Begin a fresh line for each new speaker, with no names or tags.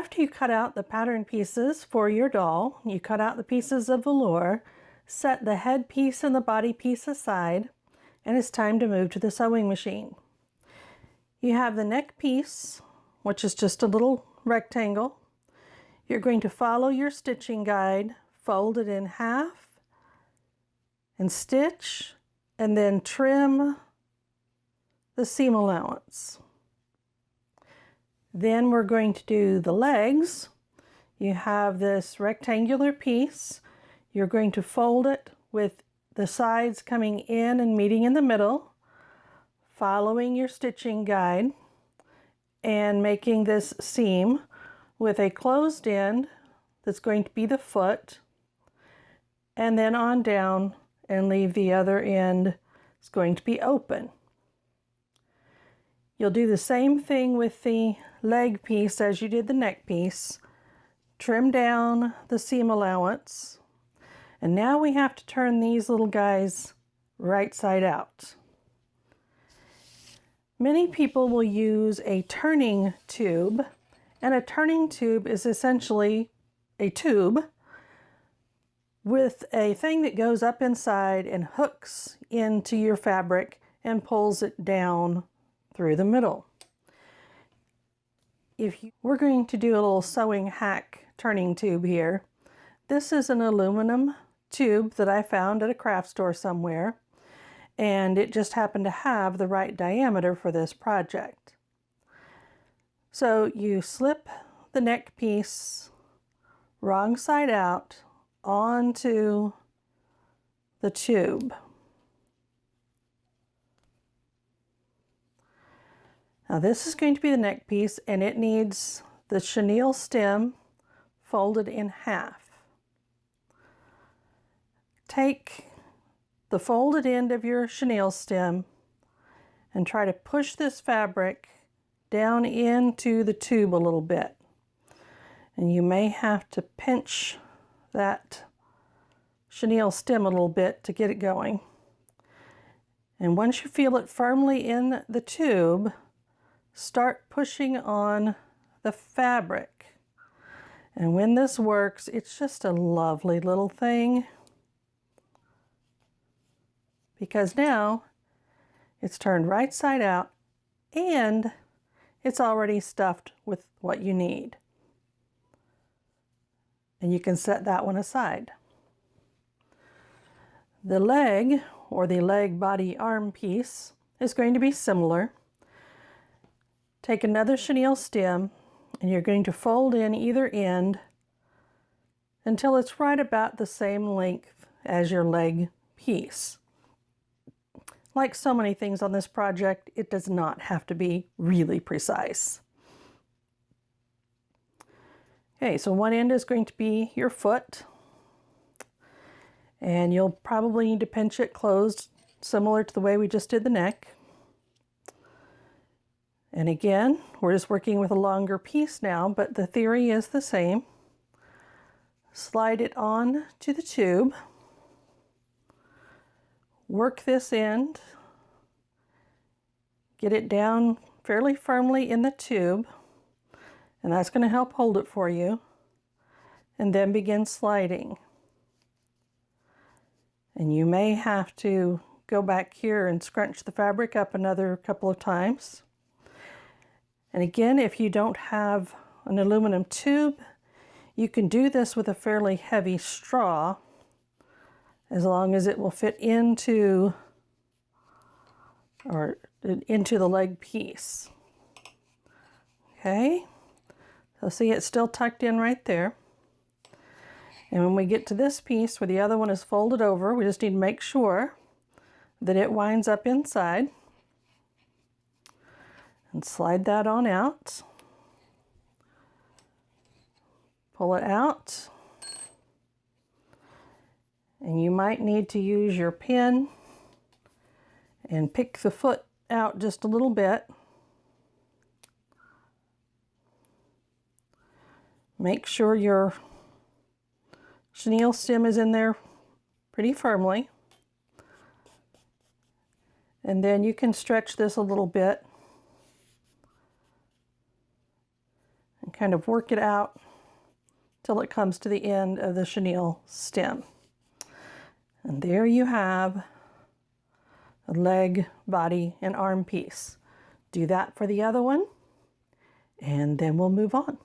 After you cut out the pattern pieces for your doll, you cut out the pieces of velour, set the head piece and the body piece aside, and it's time to move to the sewing machine. You have the neck piece, which is just a little rectangle. You're going to follow your stitching guide, fold it in half, and stitch, and then trim the seam allowance. Then we're going to do the legs. You have this rectangular piece. You're going to fold it with the sides coming in and meeting in the middle, following your stitching guide, and making this seam with a closed end that's going to be the foot, and then on down and leave the other end. It's going to be open. You'll do the same thing with the leg piece as you did the neck piece. Trim down the seam allowance. And now we have to turn these little guys right side out. Many people will use a turning tube, and a turning tube is essentially a tube with a thing that goes up inside and hooks into your fabric and pulls it down through the middle. We're going to do a little sewing hack turning tube here. This is an aluminum tube that I found at a craft store somewhere, and it just happened to have the right diameter for this project. So you slip the neck piece wrong side out onto the tube. Now this is going to be the neck piece, and it needs the chenille stem folded in half. Take the folded end of your chenille stem and try to push this fabric down into the tube a little bit. And you may have to pinch that chenille stem a little bit to get it going. And once you feel it firmly in the tube, start pushing on the fabric. And when this works, it's just a lovely little thing, because now it's turned right side out and it's already stuffed with what you need. And you can set that one aside. The leg, or the leg body arm piece, is going to be similar. Take another chenille stem, and you're going to fold in either end until it's right about the same length as your leg piece. Like so many things on this project, it does not have to be really precise. Okay, so one end is going to be your foot, and you'll probably need to pinch it closed, similar to the way we just did the neck. And again, we're just working with a longer piece now, but the theory is the same. Slide it on to the tube. Work this end. Get it down fairly firmly in the tube, and that's going to help hold it for you. And then begin sliding. And you may have to go back here and scrunch the fabric up another couple of times. And again, if you don't have an aluminum tube, you can do this with a fairly heavy straw, as long as it will fit into the leg piece. Okay, so see, it's still tucked in right there. And when we get to this piece where the other one is folded over, we just need to make sure that it winds up inside. And slide that on out. Pull it out. And you might need to use your pin and pick the foot out just a little bit. Make sure your chenille stem is in there pretty firmly. And then you can stretch this a little bit. and kind of work it out till it comes to the end of the chenille stem. And there you have a leg, body, and arm piece. Do that for the other one, and then we'll move on.